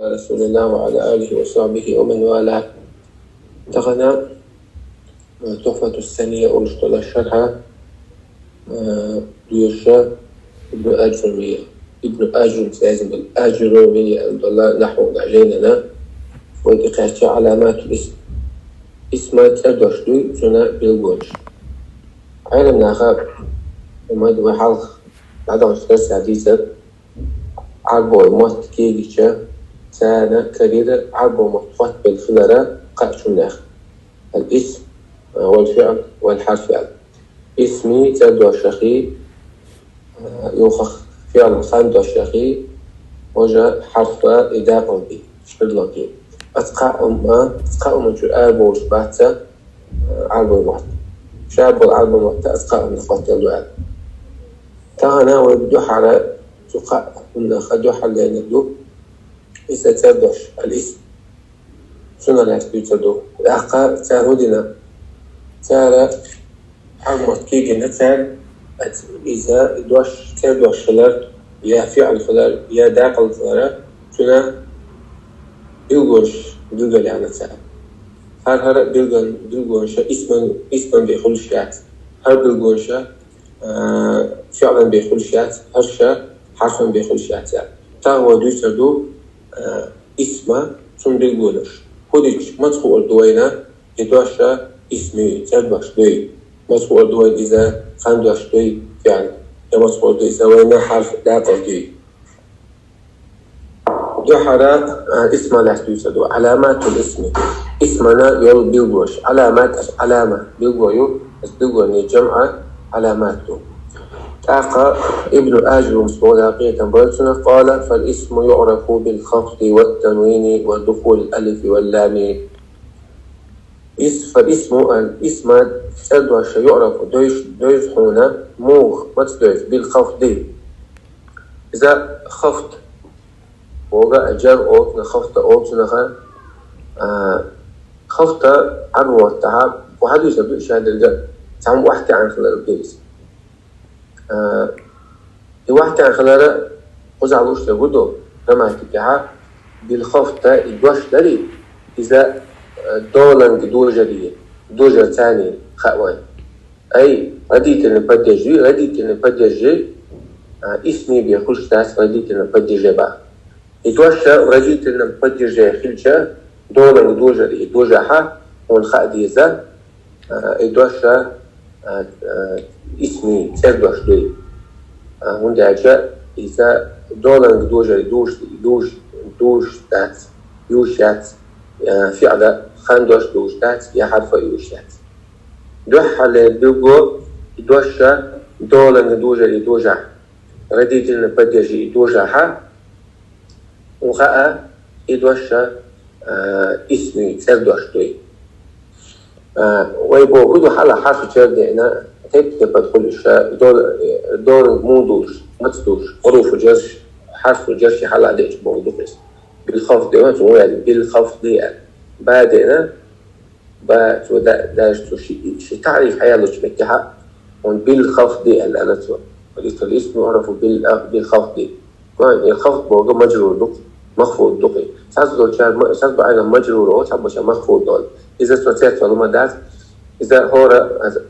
رسول الله وعلى آله وصحبه ومن والاه. انتقلنا تحفة الثانية أولشتول الشرحة ديوشا ابن أجرمية ابن أجرم سيزم الأجرمية الدولار نحو دعجيننا ودقاشة علامات الاسم اسمها تردوشتو سنة بالغوش عالم ناخر ومد وحلق بعد عشر حديثة عربو الموت كيجيشا سانا كريرة عربو مطفات بالخلرة قاشناخ الاسم والفعل والحرف فعل اسمي تردوشخي يوخخ فعل خاندوشخي وجا حرف إداء بي شبدلوكي أتقع أمة شو أبو شباتا عربو الموت شاب العربو الموت أتقع من أخوات الدعاء تغنى ويبدوح على تقع من خدوح على ندو إذا تردوش الاسم سنة لا تبيتدو الأقا تارودنا تارا حرمت كيجينا تار إذا دوش تردوش خلال يا فعل خلال يا داقل خلال سنة بيلغل يعني تار هر بيلغنشا اسما بيخلشات هر بيلغنشا فعلا بيخلشات هرشا حرفا بيخلشات تاهو دوشتدو اسما سن بيلغلش كوديش مدخو أردوينا يدوشا اسمي تردوش دوي مدخو أردوين إذا خاندوش دوي فعلا مدخو أردوين إذا وينا حرف داقل دوي دوحرا اسم لا تيسدو علامات الاسم اسمنا يل بيلغوش علامة بيلغويو بيلغوني جمع علاماته تاقى ابن آجر مصبولاقية بلسنا قال فالاسم يعرف بالخفض والتنوين ودخول الألف واللام الاسم تدوش يعرف دوش هنا موغ متدوش بالخفض إذا خفض وقع جر أوت نخفض أوت نخا خفض عرو التعب وحدو يسبب شهادة الجر تعم واحدة عن خلال الجيس واحدة عن خلال قزع الوش لقدو لما تكيها بالخفض الدوش لري إذا دولن دوجة تاني خاوان أي رديت نبدجي اسمي بيخلش تاس رديت نبدجي بقى يتوشى ورجيت إن بديجة خلشة دولة دوجة ها ونخاء ديزا يتوشى اسمي تردوش دوي وندعجة إذا دولة دوج تات يوشات فعلا خاندوش دوج تات يا حرف يوشات دوح على بيبو يتوشى دولة دوجة رديت إن بديجة دوجة ها وخاء يدوشا اسمي تردوش دوي ويبو بدو حالا حرف جردنا تبدأ بدخل الشاء دور مودوش متدوش حروف الجرش حرف الجرش حالا ديش بوضوكس بالخفض دي بالخفض دي بعدنا داشتو شي تعريف حيالوش مكتحا بالخفض دي الألتو الاسم يعرف بالخفض دي الخفض بوغا مجرور دوك مخفوض دقي سأصبح أيضا مجرور أو سأصبح مخفوض دول إذا سمعت معلومات إذا هو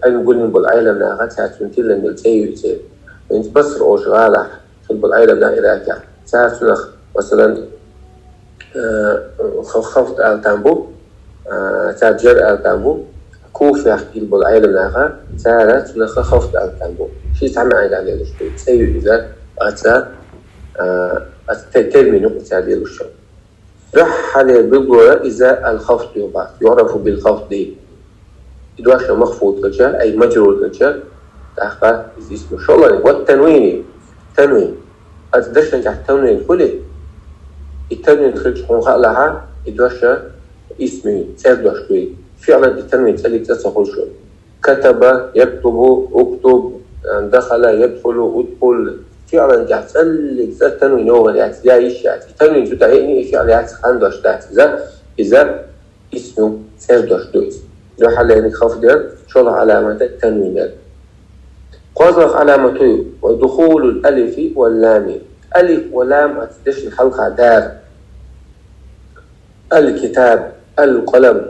أنا نقول من بالعالم ناقة هتنتيل من التيوتي أنت بصر أو شغالة في بالعالم ناقة سأصنخ مثلا خفض التامبو تاجر التامبو كوفي أحكي بالعالم ناقة سأصنخ خفض التامبو شيء تعمل عليه الشيء تيو إذا أتى الترمي نقطة هذه الشيء رح على بالجوة إذا الخفض يعرف بالخفض إدواش مخفوض كجا أي مجرور كجا تأخذ اسمه شو الله والتنوين تنوين أتدش نجح التنوين كله التنوين خرج حنقا لها إدواش اسمه تردوش كوي فعلا التنوين تلي تسخل شو كتب يكتب اكتب دخل يدخل ادخل فعلا جعتل التنوين نوع الاعتداء التنوين تتعيني فعل خاندوش تاعت إذا اسمه تردوش دويس لو حل يعني خفض شغل علامة التنوين قوضغ علامته ودخول الألف واللام ألف ولام أتدش الحلقة دار الكتاب، القلم.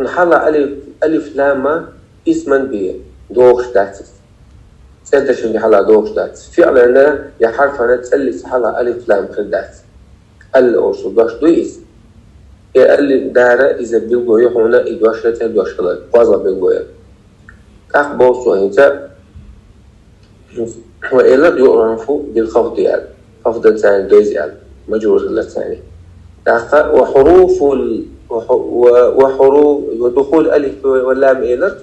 نحلا ألف لام اسما بيه دوغش داتس سيدش اللي حلا دوغش داتس فعلا يا حرف أنا تسألي حلا ألف لام خدات الأوصل دوش دو اسم ألف دارة إذا بيلغو يحونا إدواش لتها دوش لك قوضا بيلغو يحونا بوصو هنتا وإلا يعرفوا بالخفض يعني خفض الثاني دويز يعني مجرور الثاني وحروف ودخول ألف واللام إلى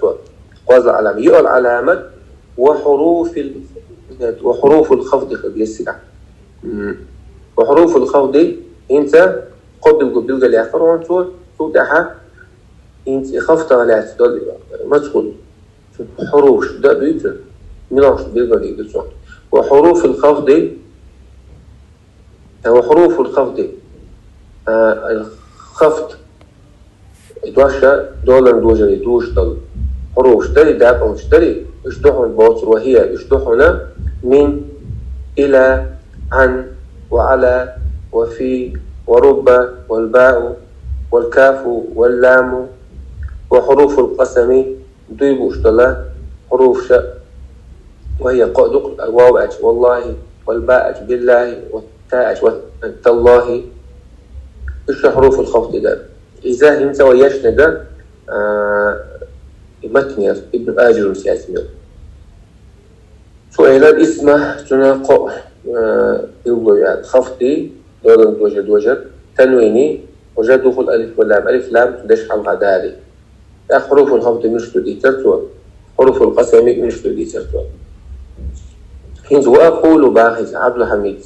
قوضا علامة يقول علامة وحروف الخفض قد يسرع وحروف الخفض انت قبل اللي يعفرون تودعها انت خفض على مدخل حروف ده بيتر ملاش بيلقى يقصون وحروف الخفض الخفض دوشة دولار دوجري دوش دول حروف اشتري داب او اشتري اشتحن بوصر وهي اشتحن من إلى عن وعلى وفي ورب والباء والكاف واللام وحروف القسم ضيب اشتلا حروف شاء وهي قدق الواو أج والله والباء أج بالله والتاء أج والله إيش حروف الخفض ده إذا انت ويشنا ده متنير ابن آجر سياسمير سؤالات اسمه تناقض بالضياء خفضي دولن وجد تنويني وجد دخول ألف واللام ألف لام تدش حلقة داري حروف الخفض مش تدي ترتوى حروف القسم مش تدي ترتوى هنز وأقول باخذ عبد الحميد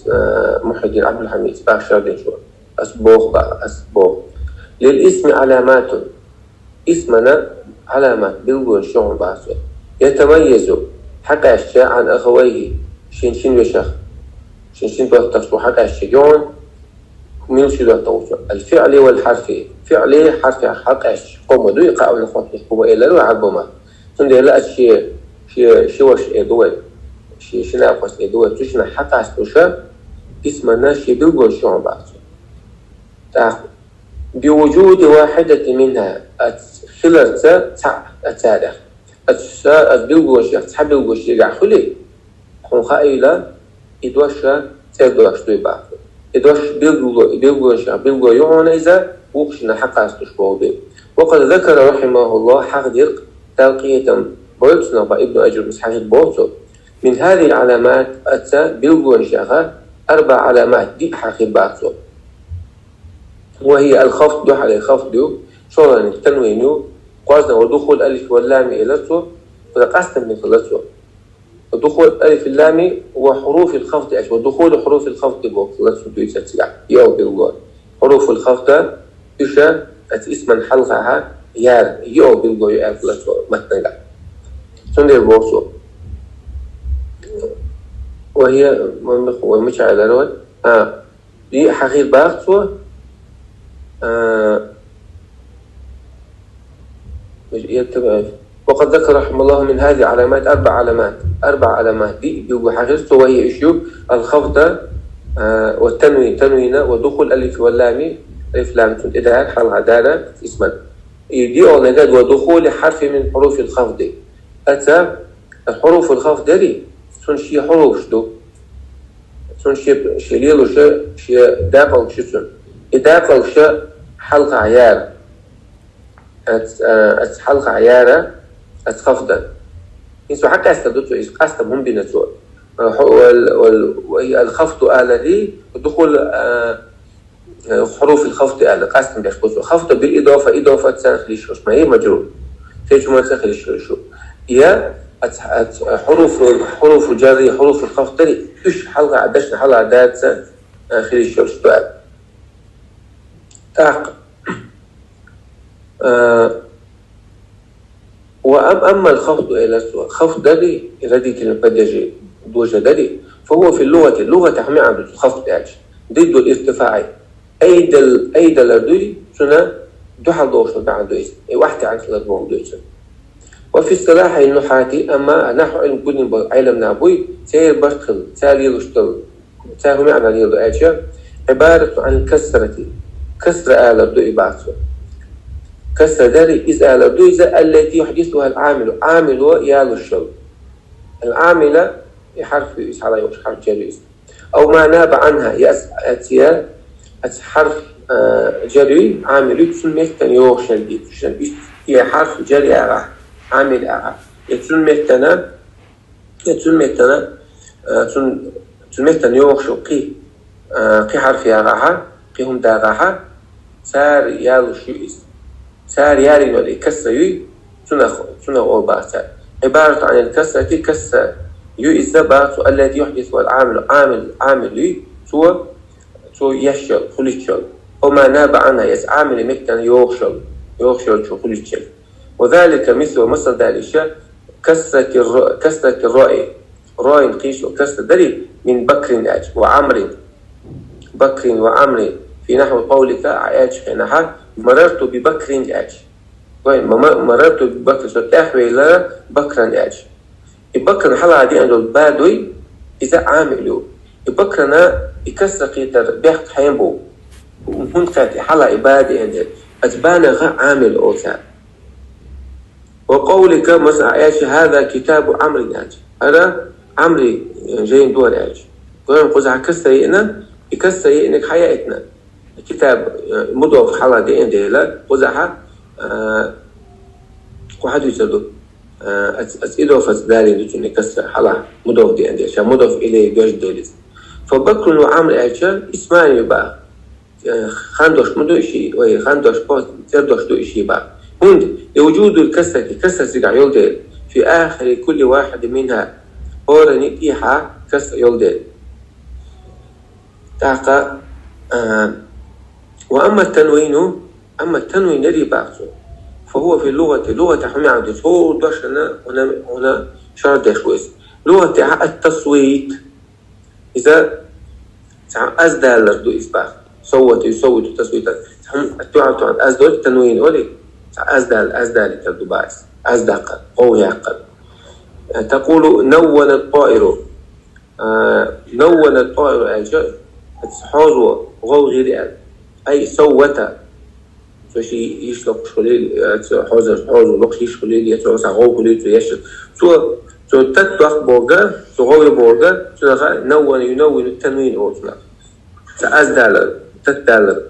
محي الدين عبد الحميد باخ شاردين شو أسبوغ للاسم علامات اسمنا علامات بالقول شعر باسو يتميز حق الشاء عن أخويه شين وشخ شين توتفتو حق الشيون من شلو توتو الفعل والحرف فعل حرف حق قوم دو يقع من خطه هو إلا لو عبما ثم لا الشيء شوش إدوي شنا قص إدوي تشنا حق استوشا اسمنا شي بالقول شعر باسو بوجود واحدة منها خلرت أتاريخ بالقول شيء تحب بالقول شيء خلي خائلة إدواشا تدوش تويبا إدوش بالقول يعون إذا وقشنا حقا استشبه به وقد ذكر رحمه الله حقدق تلقية بويتنا ابن أجر مسحاق بوتو من هذه العلامات أتى بالقول شيخا 4 علامات دي حقيباتو وهي الخفض دو على الخفض شورا التنوين قوزنا ودخول ألف واللام إلته فقسم من خلصه ودخول ألف اللام وحروف الخفض أش ودخول حروف الخفض بوصلته دويتسع يو بالقول حروف الخفض إيشا اسما حلقها يار يو بالقول يأكلته متنقع سندر بوصو وهي مش على الأول دي حقيقة باقصو وقد ذكر رحمه الله من هذه علامات 4 علامات دي بيبقى حاجزته وهي إشيو الخفض والتنوين ودخول ألف واللام ألف لام إذا حال عدالة اسما دي أولاد ودخول حرف من حروف الخفض أتى الحروف الخفض دي سنشي حروف شدو سنشي شليل وشي داقل شسن إداقل شي حلقة عيار حلقة عيارة خفضا يسو حتى استدوتو إيش قاسم هم بنتو والخفض الذي دخول حروف الخفض قاسم بيشبسو خفض بالإضافة إضافة سنخليش ما هي مجرور فيش ما سنخليش شو يا حروف الجارية حروف الخفض تري إيش حلقة عدشنا حلقة عدات سنخليش شو تاق وأما الخفض إلى السوء خفض دلي الذي كلمة دوجة دلي فهو في اللغة تحمي عن الخفض ضد الارتفاع أيد الأردوي سنة دوحة دوشة بعد اسم واحدة عن ثلاث دوشة وفي اصطلاح النحاة أما نحو علم كل علم نابوي سير برتخل سالي لشتل ساهم معنى ليلو عبارة عن كسرة كسر دو إباعته كسر داري إذا دو إذا التي يحدثها العامل عامل يالو الشغل العاملة حرف يسحر حرف جريس أو ما ناب عنها يأتي حرف جري عامل يتسميتن يوغشل دي هي حرف جري أرى عامل أرى يتسميتن يوغشل قي حرف يراها قيهم داراها سار يالو شيء سار يالي نولي كسر تنخ أوباسا عبارة عن الكسرة كسر يؤذبات الذي يحدث العامل عامل سو يشل خليتشل وما ناب عنها عامل مكتن يوغشل شو خليتشل وذلك مثل ذلك كسرة الرأي رأي قيش وكسر دري من بكر أج وعمر بكر وعمر في نحو قولك أج نحو مررت ببكر أج مررت ببكر ستحوي إلى بكر أج بكر حلا عادي عنده البادوي إذا عاملوا بكرنا يكسر قيتر بيحط حينبو ومن قاتي حلا إبادي عنده أتبانغ عامل أوثان وقولك مثلا أج هذا كتاب عمر أج هذا عمري جايين دول أج قولنا قزع كسر يئنا يكسر يئنك حياتنا كتاب مضاف حلا دي عنده لا قزعها واحد يسأله إضافة ذلك لكن كسر حلا مضاف دي عنده عشان مضاف إليه جوج ديلز فبكر وعمر أجل اسمان يبقى خندوش مدو شيء وهي خندوش بوت تردوش دو شيء بقى هند لوجود كسر زقع يولدل في آخر كل واحد منها أورني إيحا كسر يولدل تاقا وأما التنوين الذي بعثه فهو في لغة حمي عبدس هو دوشنا هنا شرط دشويس لغة التصويت إذا أزدال دو إثبات يصوت تصويتا تعرف عن أزدال التنوين ولي أزدال كالدباس أزدق أو يعقل تقول نون الطائر أجل حوزو غو غير أي صوت فشي يشلق شليل حوزو لقش يشليل يتوسع غو كليل يشل سو تتوخ بورغا غو بورغا نون ينون التنوين أوتنا أزدال تتدال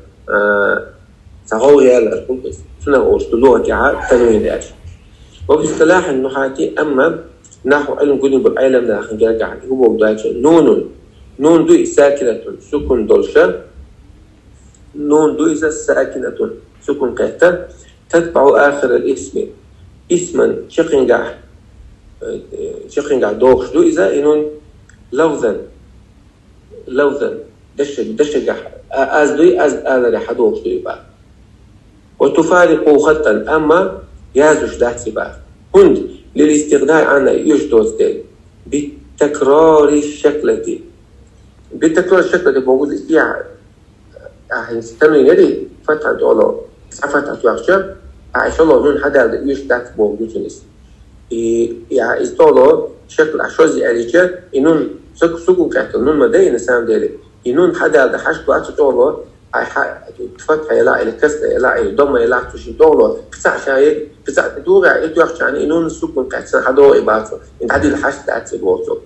غو يالا كل سنة أوش لغة تنوين أجل وفي اصطلاح النحاتي أما نحو علم كلهم بالعالم داخل جاكع هو بداية نون دو ساكنة سكن دولشة نون دو إذا ساكنة سكن قهتا تتبع آخر الاسم اسما شقنجع دوخش دو إذا إنون لوذا دشجع آذر حدوخش دو إبا وتفارق خطا أما يازوش داحسبا هند للاستغناء عنها يجدوز ديل بتكرار الشكلة موجود فيها تمرين يدي فتحة الله فتحة يحشب عشان الله نون حدا يشتاك موجود نس يعني استولو شكل عشوزي أريجا إنون سكون كحت نون مدين سام ديلي إنون حدا حشب أتولو فتحة يلا إلى كسر يلا إلى ضم يلا تشي دولو بسع تدورع يتوقع يعني إنون سكون كحت حدا إباته إن حد الحشد أتبوته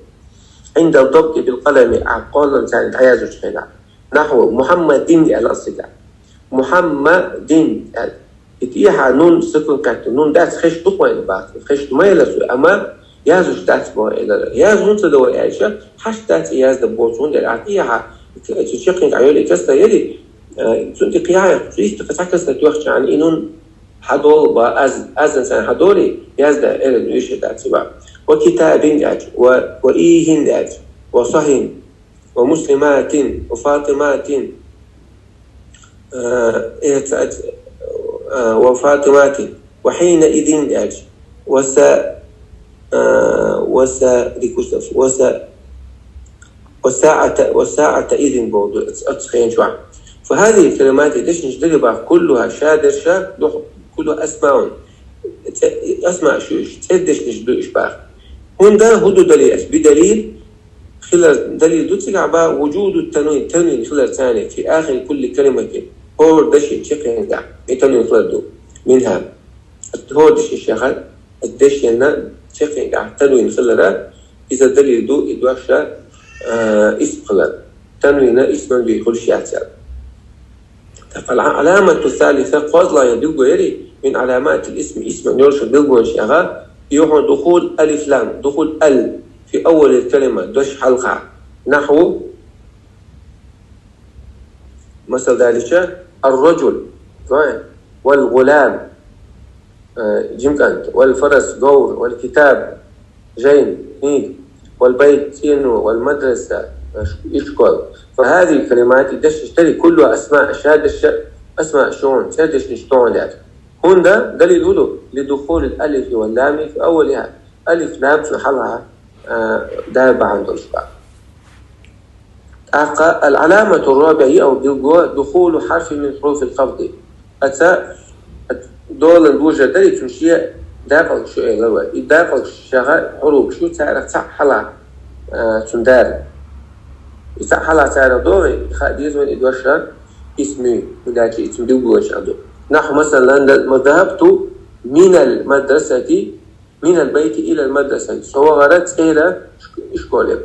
عند الضبط بالقلم عقالا كان عياذ شينا نحو محمد الأصدقاء محمد اتيها نون سكن كانت نون دات خش تقوى بعد خش ما يلسو أما يازوش دات ما إلى يازون تدور عيشة حش دات ياز دبوتون للعتيها تشقين عيولي كسر يدي سنتي قياية تريد تفتكس تتوخش عن إنون حدول وأزن سنة حدولي ياز دا إلى نويش دات سبا وكتاب دات وإيهن دات وصهن ومسلمات وفاطمات وفاطمات وحينئذ دات وساعة إذن برضو أتخين شوع فهذه الكلمات ليش نجدربها كلها شادر كلها أسماء شو تدش نجدر إشباه هون ده هدو دليل بدليل خلال دليل دوتك عبا وجود التنوين خلال ثاني في آخر كل كلمة هو دشي تشكين دع يتنو يخلدو منها هو دشي شغل الدشي أن تشكين دع تنو ينخلده إذا دليل دو إدواشا اسم خلد تنوينا اسما بكل شيء أعتبر. فالعلامة الثالثة قد لا يدل غيري من علامات الاسم اسما يرشد بالغون شغال يوحو دخول ألف لام دخول ال في أول الكلمة دش حلقة نحو مثل ذلك الرجل والغلام جمكانت والفرس غور والكتاب جين نيد والبيت سينو والمدرسة إشكال. فهذه الكلمات تشتري كلها أسماء شادش أسماء شون شادش نشتون يعني هنا دليل هدو لدخول الألف واللام في أولها ألف لام في حلها دابة عند الأشباع. العلامة الرابعة أو بالجوة دخول حرف من حروف الخفض أتى دول الوجه دليل تمشي داخل شو إيه داخل شغال حروف شو تعرف حلا تندار يتحلى تعرف دوري خاديز من إدواشا اسمي مداكي اسم دوغوش عنده نحو مثلا ذهبت من المدرسة من البيت إلى المدرسة صورت إلى إشكالي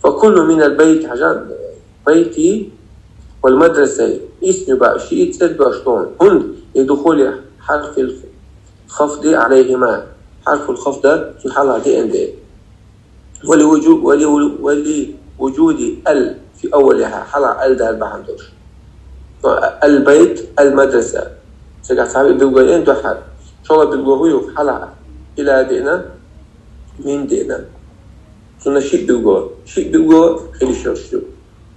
فكل من البيت حاجات بيتي والمدرسة اسم بقى شيء تدوشتون هند يدخل حرف الخفض عليهما حرف الخفض في الحالة دي ان دي ولوجود ال في أولها حلقة ال ده بحمدوش البيت المدرسة سيقع صحابي بيقولين دو حال شو الله بيقولوا في حلقة إلى دينا من دينا سنة شيء بيقول خلي شرشو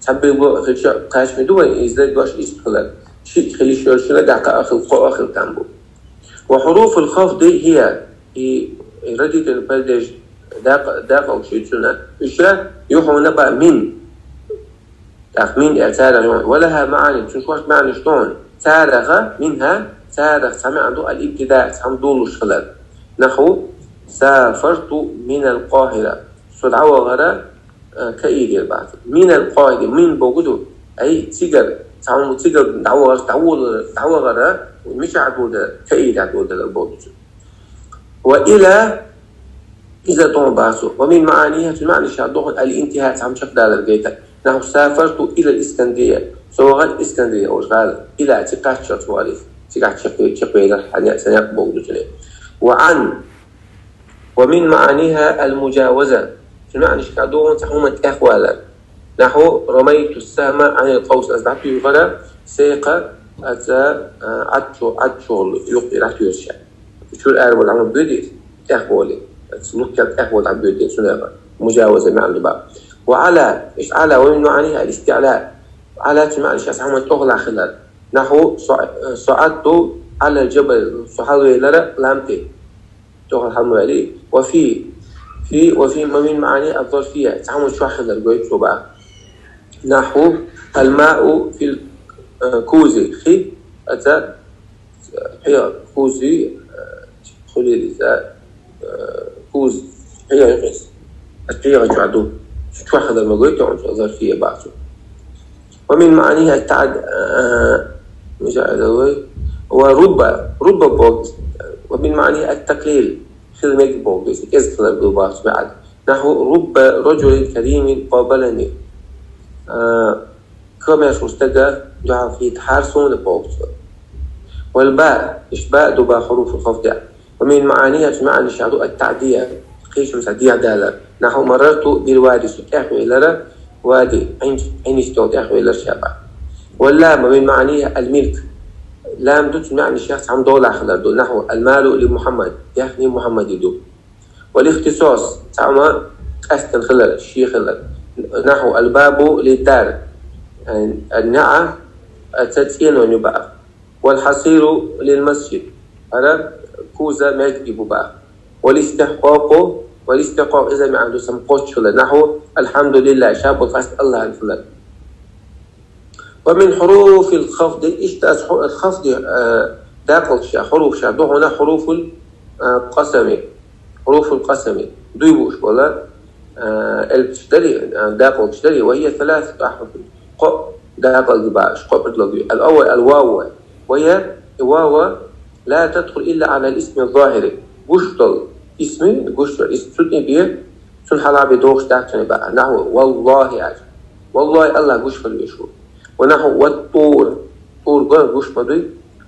صحابي بيقول خلي شرشو قاش مدوان إزاي باش إسبخلال شيء خلي شرشو لدعك آخر تنبو. وحروف الخفض هي رديت البلدج داقل شيء سنة إشياء يوحو نبأ من من اعتارة ولها معاني تنشوش معنى شلون تارغ منها تارغ سامع عنده الابتداء سامع دولوش خلال نحو سافرت من القاهرة سدعوة غرا كأيدي البعض من القاهرة من بوجوده أي تيجر سامع تيجر دعوة غرا مش عدود كأيدي عدود البوجود. وإلى إذا طون باسو ومن معانيها المعنى شادوه الانتهاء سام شق دال الجيتا نحو سافرت إلى الإسكندرية سواء الإسكندرية أو غال إلى اعتقاد شخص والف اعتقاد شقي الحنيا سنق بوجود وعن ومن معانيها المجاوزة المعنى شادوه تحومة أخوالا نحو رميت السهم عن القوس أصبحت يغرى سيقة أتى عدشول يقي راح يرشع شو الآن والعمل بديس أخوالي سلوك أخوال عبيدين سنة مجاوزة مع الباب. وعلى إيش على ومن معانيها الاستعلاء على تمعنى شخص عمل تغلى خلال نحو صعدت على الجبل صحابي لرا لامتي تغلى حمو عليه وفي ومن معانيها الظرفية تعمل شو خلال قويت بقى نحو الماء في الكوزي خي أتى هي كوزي خليل إذا كوز هي يقيس الطريقة جعدو شو أخذ المقويت وعنش ظرفية بعضه. ومن معانيها التعد مجاعدوي ورب بوغ ومن معانيها التقليل خدمة بوغ إذ خلال بالباس بعد نحو رب رجل كريم قابلني كما يشمستقى جعل فيه تحارسون بوغ. والباء إشباء دبا حروف الخفض. ومن معانيها معنى شعدو التعدية قيش مسعدية عدالة نحو مررت بالوادي سكاحو إلى وادي عين استوت أخو إلى الشابع. واللام من معانيها الملك لام دوت معنى الشخص عم دولة خلال نحو المال لمحمد يحني محمد يدو. والاختصاص تعمى أستن خلال الشيخ خلال نحو الباب للدار يعني النعم التدسين ونبأ. والحصير للمسجد هذا كوزا ما يكتبوا بقى. والاستحقاق إذا ما عنده سمقوش خلال نحو الحمد لله شاب وقصد الله خلال. ومن حروف الخفض إيش الخفض داخل حروف شعبه هنا حروف القسم حروف القسم دويبوش ولا البشتري داخل بشتري وهي 3 أحرف داقل باش قبل لغوي. الأول الواو وهي واو لا تدخل إلا على الاسم الظاهري. قشطل اسمي قشطل اسم سنة بيه سن حلا بدوخ تاعتني بقى نحو والله عجب والله الله قشطل بيشو. ونحو والطور طور قل قشط مدوي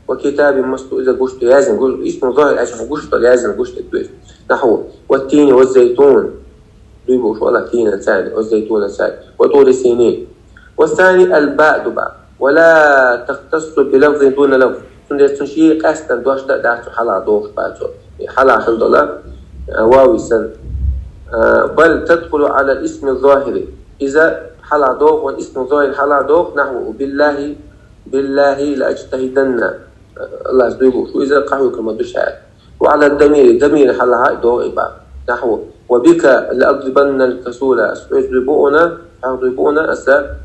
وكتاب مسطور إذا قشط لازم اسم ظاهر عشان قشطل لازم قشط دوي. نحو والتين والزيتون دويبوش والله تين سعد والزيتون سعد وطور سينين. والثاني الباء دبا ولا تختص بلفظ دون لفظ تنشي قاستا دوش دعت حلا دوخ باتو حلا عشان دولار واوي سن بل تدخل على الاسم الظاهري إذا حلا دوخ والاسم الظاهر حلا دوخ نحو بالله لأجتهدن الله يسبيبوش وإذا قحوه كما دوشعر. وعلى الدمير حلا دوخ إبا نحو وبك لأضربن الكسول يضربونا أسا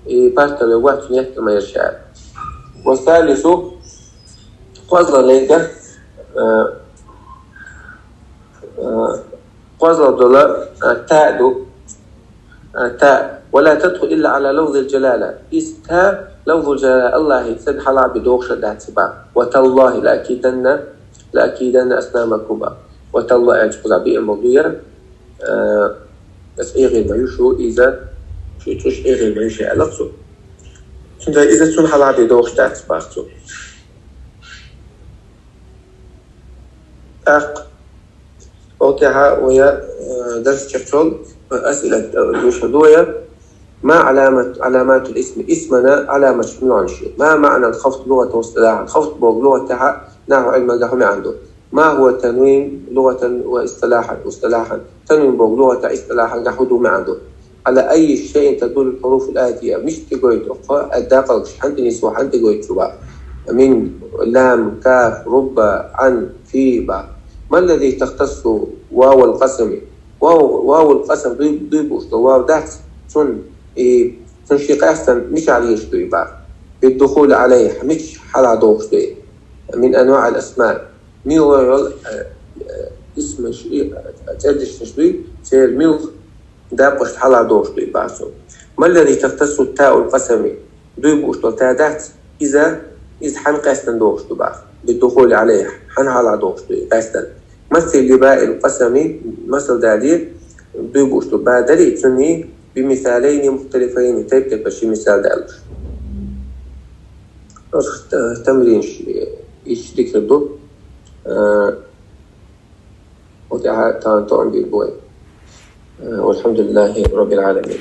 باشتر الوقت يحكي ما يشعر. والثالث قصر ليك قصر دولار تاء ولا تدخل إلا على لفظ الجلالة. تاء لفظ الجلالة الله يسد حلا بدوخ شدات سبا وتالله لأكيدن أسنامكم وتالله أعجب بي الموضوع بس غير ما يشو إذا شو غير ما يشي علاقته إذا تون حلا بدوخ شدات سبا أوتها ويا درس كتول أسئلة يشهدوها. ما علامات الاسم؟ اسمنا علامة شنو عن شيء. ما معنى الخفض لغة واصطلاحا؟ الخفض لغة تاع نحو علم النحو عنده. ما هو التنوين لغة واصطلاحا؟ تنوين لغة اصطلاحا نحو ما عنده. على أي شيء تدل الحروف الآتية؟ مش تقول أخرى الداقل حنت نسوى حنت تقول شباب من لام كاف رب عن في با. ما الذي تختص واو القسم؟ واو القسم ضيبوش واو دات سن تنشيق أحسن مش عليه شوي بعد بالدخول عليه مش حلا دوخ شوي من أنواع الأسماء ميو اسم شوي تجدش شوي سير ميو دابوش حلا دوخ شوي بعد. ما الذي تختص التاء القسم؟ ضيبوش تاء دات إذا حنق أحسن دوخ شوي بعد بالدخول عليه حن حلا دوخ شوي أحسن. مثل لباء القسم مثل دادير دوبوش بادري تسمي بمثالين مختلفين تبقى بشي مثال دالش تمرين إيش ذكر وتعالى بالبوي والحمد لله رب العالمين.